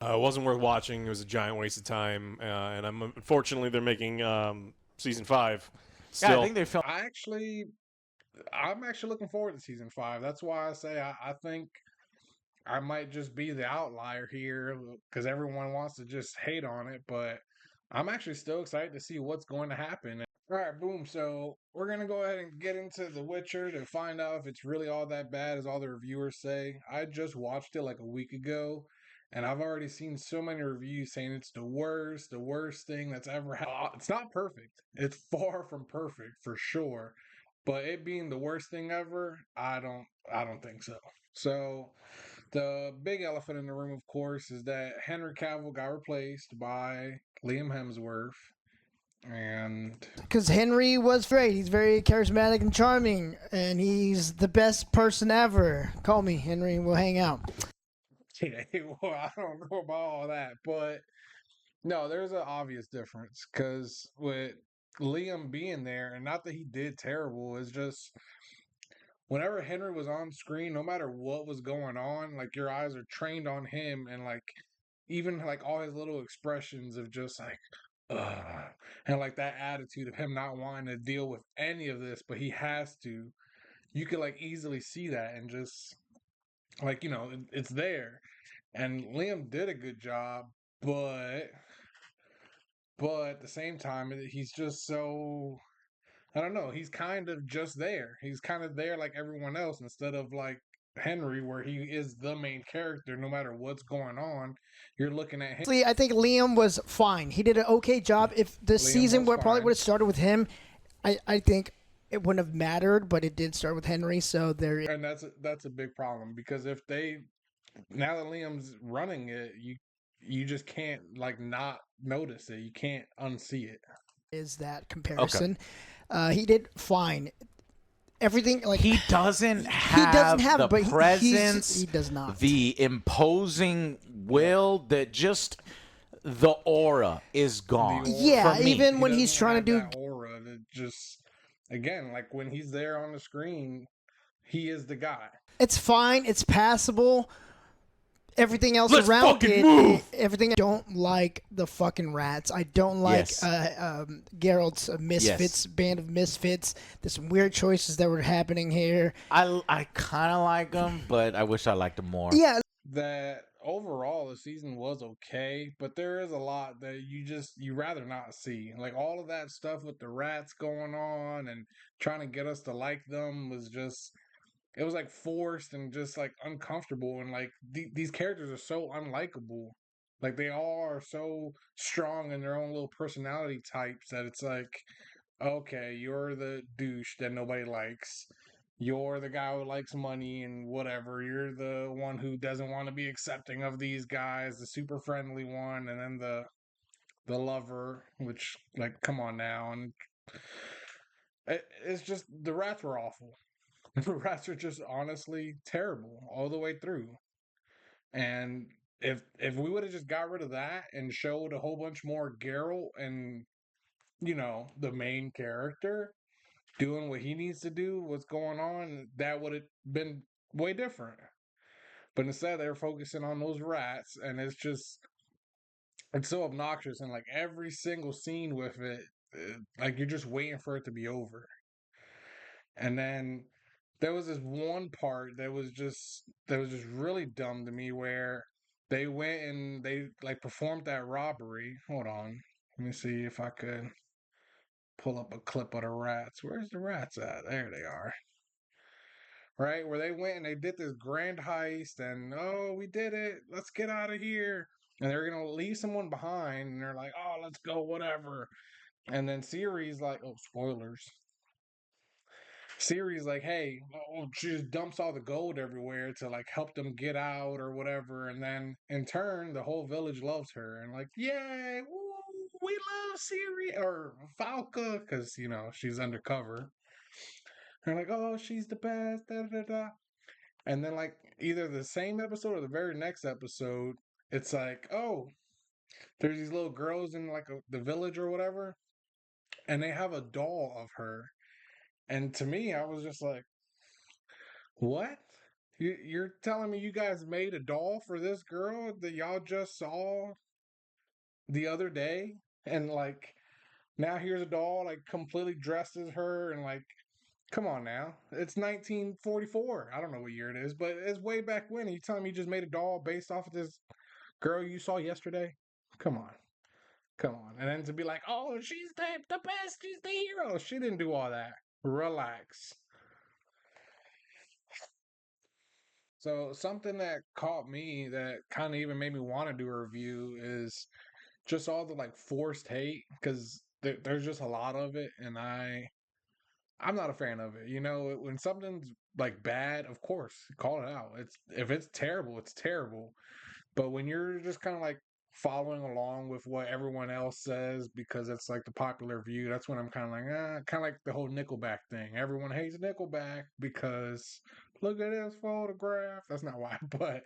It wasn't worth watching. It was a giant waste of time, and unfortunately they're making season 5 Yeah, I still. think they filmed. I'm actually looking forward to season 5. That's why I say I think I might just be the outlier here because everyone wants to just hate on it, but I'm actually still excited to see what's going to happen. All right, boom. So we're gonna go ahead and get into The Witcher to find out if it's really all that bad as all the reviewers say. I just watched it like a week ago, and I've already seen so many reviews saying it's the worst thing that's ever happened. It's not perfect. It's far from perfect for sure, but it being the worst thing ever, I don't think so. So the big elephant in the room, of course, is that Henry Cavill got replaced by Liam Hemsworth, and Because Henry was great. He's very charismatic and charming, and he's the best person ever. Call me, Henry. We'll hang out. yeah, well, I don't know about all that, but no, there's an obvious difference because with Liam being there, and not that he did terrible, it's just whenever Henry was on screen, no matter what was going on, like your eyes are trained on him, and like even like all his little expressions of just like, ugh, and like that attitude of him not wanting to deal with any of this, but he has to. You could like easily see that, and just like it's there. And Liam did a good job, but at the same time, he's just so I don't know. He's kind of just there. He's kind of there like everyone else instead of like Henry, where he is the main character no matter what's going on. You're looking at him. Honestly, I think Liam was fine. He did an okay job. If the Liam season was probably would fine. have started with him, I think it wouldn't have mattered, but it did start with Henry, so there. And that's a big problem because if they now that Liam's running it, you just can't like not notice it. You can't unsee it. Is that Okay. comparison. He did fine. Everything like He doesn't he doesn't have have the it, but he presence, does not. the imposing will that just the aura is The gone for aura. Yeah, me. even He when he's doesn't trying to have do that aura that just again, like when he's there on the screen, he is the guy. it's fine, it's passable. Everything else Let's around fucking it, move. everything. I don't like the fucking rats. I don't like Yes. Geralt's Yes. misfits, band of misfits. There's some weird choices that were happening here. I kind of like him, but I wish I liked him more. Yeah, That overall the season was okay, but there is a lot that you rather not see. Like all of that stuff with the rats going on and trying to get us to like them was just it was like forced and just like uncomfortable and like these characters are so unlikable. Like they all are so strong in their own little personality types that it's like okay, you're the douche that nobody likes. You're the guy who likes money and whatever. You're the one who doesn't want to be accepting of these guys, the super friendly one, and then the lover, which like come on now, and it's just the rats were awful. The rats are just honestly terrible all the way through. And if we would have just got rid of that and showed a whole bunch more Geralt and the main character, doing what he needs to do, what's going on, that would have been way different. But instead, they're focusing on those rats, and it's so obnoxious. And like every single scene with it, like you're just waiting for it to be over. And then there was this one part that was just really dumb to me where they went and they like performed that robbery. Hold on, let me see if I could pull up a clip of the rats. Where's the rats at? There they are. Right? Where they went and they did this grand heist and oh, we did it. Let's get out of here. And they're gonna leave someone behind and they're like, oh, let's go, whatever. And then Siri's like, oh, spoilers. Siri's like, hey, oh, she just dumps all the gold everywhere to like help them get out or whatever. And then in turn, the whole village loves her and like, yay, woo, we love Siri or Falca because she's undercover. They're like, oh, she's the best, da da da. And then like either the same episode or the very next episode, it's like, oh, there's these little girls in like the village or whatever, and they have a doll of her. And to me, I was just like, what? You're telling me you guys made a doll for this girl that y'all just saw the other day, and like now here's a doll like completely dressed as her, and like, come on now, it's 1944. I don't know what year it is, but it's way back when. And you telling me you just made a doll based off of this girl you saw yesterday? Come on. Come on. And then to be like, oh, she's the best, she's the hero. She didn't do all that. Relax. So something that caught me that kind of even made me want to do a review is just all the like forced hate, because there's just a lot of it, and I'm not a fan of it. You know, when something's like bad, of course, call it out. It's if it's terrible, it's terrible. But when you're just kind of like following along with what everyone else says because it's like the popular view, that's when I'm kind of like, kind of like the whole Nickelback thing. Everyone hates Nickelback because look at this photograph. That's not why, but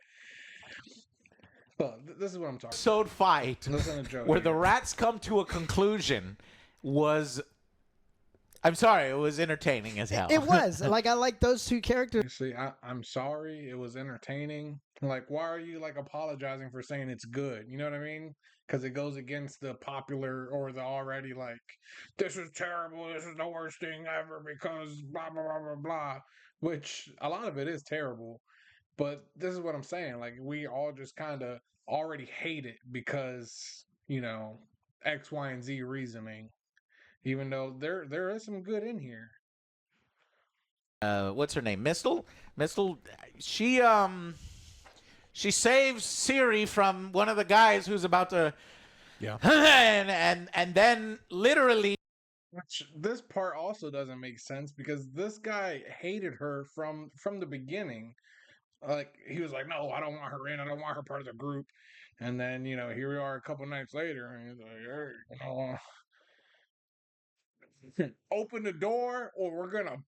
this is what I'm talking. Episode fight Listen to Joe where the here. rats come to a conclusion was. I'm sorry, it was entertaining as hell. It was like I like those two characters. See, I'm sorry. It was entertaining. Like, why are you like apologizing for saying it's good? You know what I mean? Because it goes against the popular or the already like, this is terrible. This is the worst thing ever because blah blah blah blah blah. Which a lot of it is terrible. But this is what I'm saying. Like, we all just kind of already hate it because X, Y, and Z reasoning. Even though there is some good in here. What's her name? Mistle. She saves Siri from one of the guys who's about to. Yeah. and then literally. Which this part also doesn't make sense because this guy hated her from the beginning. Like, he was like, "No, I don't want her in. I don't want her part of the group." And then here we are a couple nights later, and he's like, "Hey, open the door, or we're gonna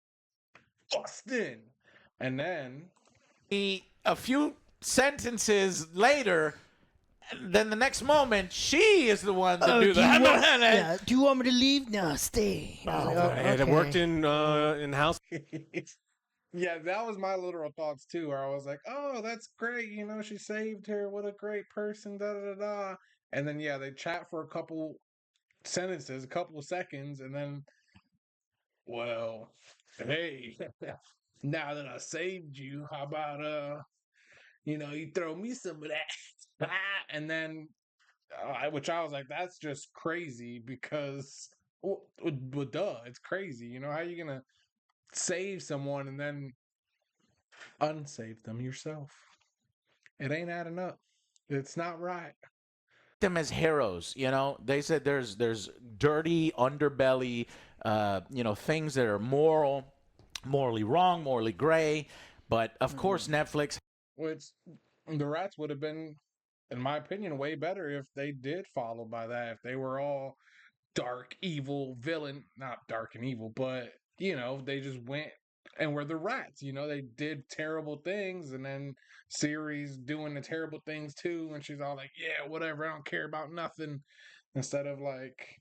bust in." And then A few sentences later, then the next moment, she is the one to do that. Do you want me to leave? No, stay. I was like, oh, And it okay. worked in house. yeah, that was my literal thoughts too, where I was like, "Oh, that's great. She saved her. What a great person." Da da da da. And then they chat for a couple sentences, a couple of seconds, and then, well, hey, now that I saved you, how about you throw me some of that? And then, which I was like, that's just crazy because, well, duh, it's crazy. How you gonna save someone and then unsave them yourself? It ain't adding up. It's not right. Them as heroes, they said there's dirty underbelly, things that are morally wrong, morally gray, but of course Netflix. Which the rats would have been, in my opinion, way better if they did follow by that. If they were all dark, evil, villain, not dark and evil, but they just went and were the rats. They did terrible things, and then Siri's doing the terrible things too, and she's all like, "Yeah, whatever, I don't care about nothing." Instead of like,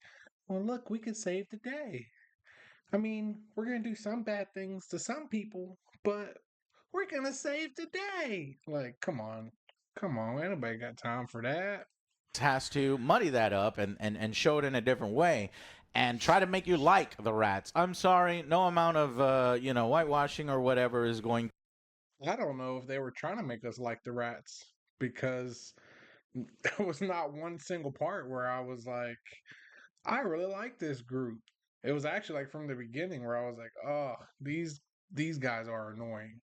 "Well, look, we could save the day. I mean, we're gonna do some bad things to some people, but we're gonna save the day." Like, come on, ain't nobody got time for that. Has to muddy that up and show it in a different way and try to make you like the rats. I'm sorry, no amount of whitewashing or whatever is going. I don't know if they were trying to make us like the rats, because there was not one single part where I was like, I really like this group. It was actually like from the beginning where I was like, oh, these guys are annoying.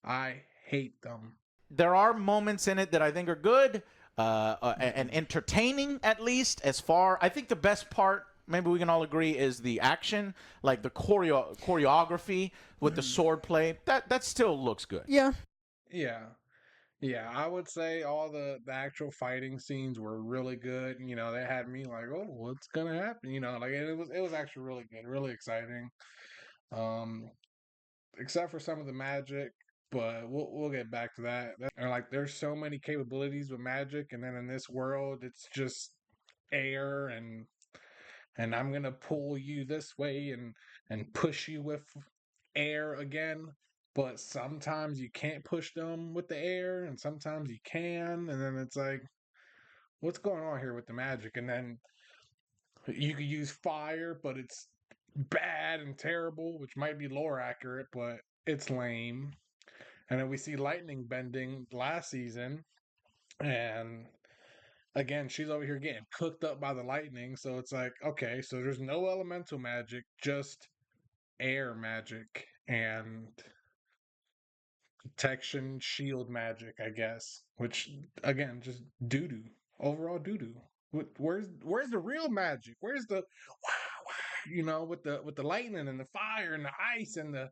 I hate them. There are moments in it that I think are good and entertaining, at least. I think the best part, maybe we can all agree, is the action, like the choreography with the sword play. That still looks good. Yeah. Yeah, I would say all the actual fighting scenes were really good. They had me like, oh, what's gonna happen? Like, it was actually really good, really exciting. Except for some of the magic, but we'll get back to that. And like, there's so many capabilities with magic, and then in this world, it's just air, and I'm gonna pull you this way and push you with air again. but sometimes you can't push them with the air, and sometimes you can, and then it's like, what's going on here with the magic? And then you could use fire, but it's bad and terrible, which might be lore accurate, but it's lame. And then we see lightning bending last season, and again, she's over here getting cooked up by the lightning. So it's like, okay, so there's no elemental magic, just air magic and protection shield magic, I guess. Which again, just doo doo. Overall doo doo. Where's the real magic? Where's the with the lightning and the fire and the ice and the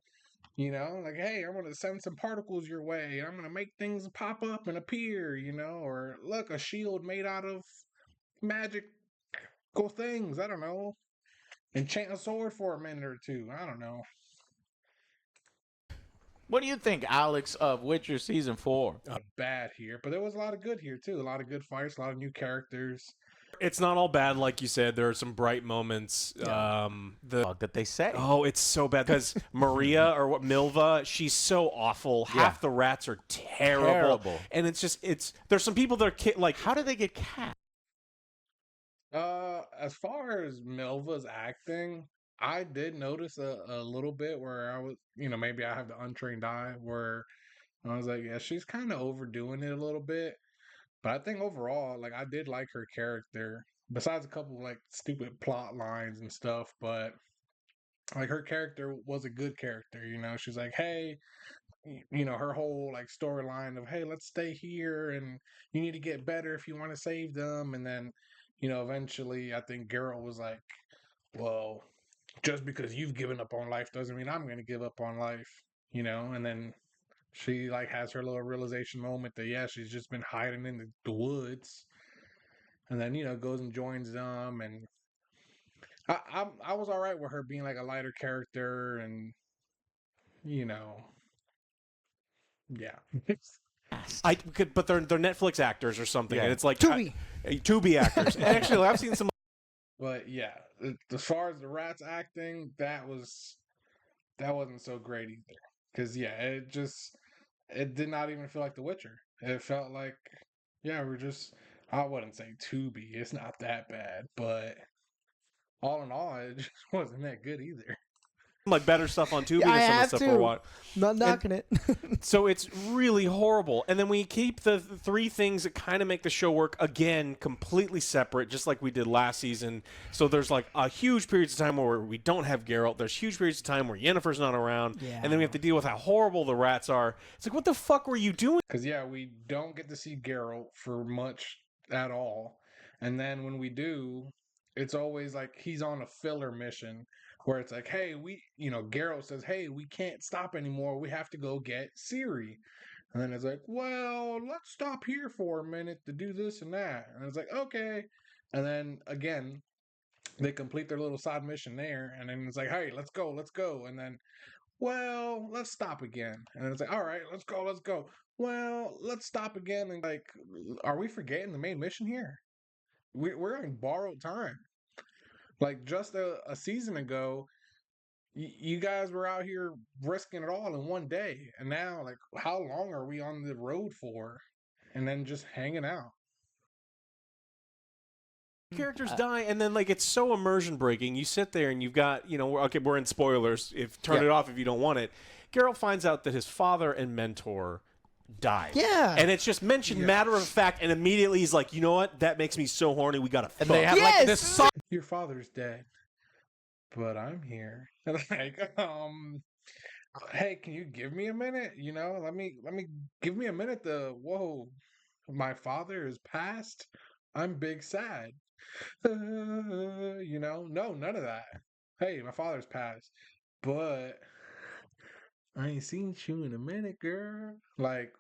like, hey, I'm gonna send some particles your way, and I'm gonna make things pop up and appear, or look, a shield made out of magical things. I don't know. Enchant a sword for a minute or two. I don't know. What do you think, Alex, of Witcher season 4? Bad here, but there was a lot of good here too. A lot of good fights, a lot of new characters. It's not all bad, like you said. There are some bright moments. What did they say? Oh, it's so bad because Maria or what Milva, she's so awful. Half the rats are terrible. And there's some people that are like, How did they get cast? As far as Milva's acting, I did notice a little bit where I was, maybe I have the untrained eye where I was like, yeah, she's kind of overdoing it a little bit. But I think overall, like, I did like her character, besides a couple like stupid plot lines and stuff. But like, her character was a good character. She's like, hey, her whole like storyline of, hey, let's stay here, and you need to get better if you want to save them. And then, eventually, I think Geralt was like, well, just because you've given up on life doesn't mean I'm going to give up on life, And then she like has her little realization moment that, yeah, she's just been hiding in the woods, and then goes and joins them. And I was all right with her being like a lighter character, and yeah. but they're Netflix actors or something, Yeah. and it's like Tubi. Tubi actors. And actually, I've seen some. But yeah, as far as the rats acting, that wasn't so great either. Because yeah, it did not even feel like The Witcher. It felt like, yeah, I wouldn't say Tubi. It's not that bad, but all in all, it just wasn't that good either. Like better stuff on Tubi I than some of the have stuff to. we're watching. Not knocking it. So it's really horrible. And then we keep the three things that kind of make the show work, again, completely separate, just like we did last season. So there's like a huge periods of time where we don't have Geralt. There's huge periods of time where Yennefer's not around. Yeah. And then we have to deal with how horrible the rats are. It's like, what the fuck were you doing? Because yeah, we don't get to see Geralt for much at all. And then when we do, it's always like he's on a filler mission where it's like, hey, Geralt says, hey, we can't stop anymore. We have to go get Ciri. And then it's like, well, let's stop here for a minute to do this and that. And it's like, okay. And then again, they complete their little side mission there. And then it's like, hey, let's go. And then, well, let's stop again. And then it's like, all right, let's go. Well, let's stop again. And like, are we forgetting the main mission here? We're on borrowed time. Like, just a season ago, you guys were out here risking it all in one day. And now, like, how long are we on the road for? And then just hanging out. Characters die, and then like it's so immersion breaking. You sit there and you've got, we're in spoilers. Turn it off if you don't want it. Geralt finds out that his father and mentor died. Yeah. And it's just mentioned matter of fact, and immediately he's like, you know what? That makes me so horny. We gotta fuck. And they have like this song. Your father's dead, but I'm here. Like, hey, can you give me a minute? Let me give me a minute to, whoa, my father is passed. I'm big sad. No, none of that. Hey, my father's passed, but I ain't seen you in a minute, girl. Like,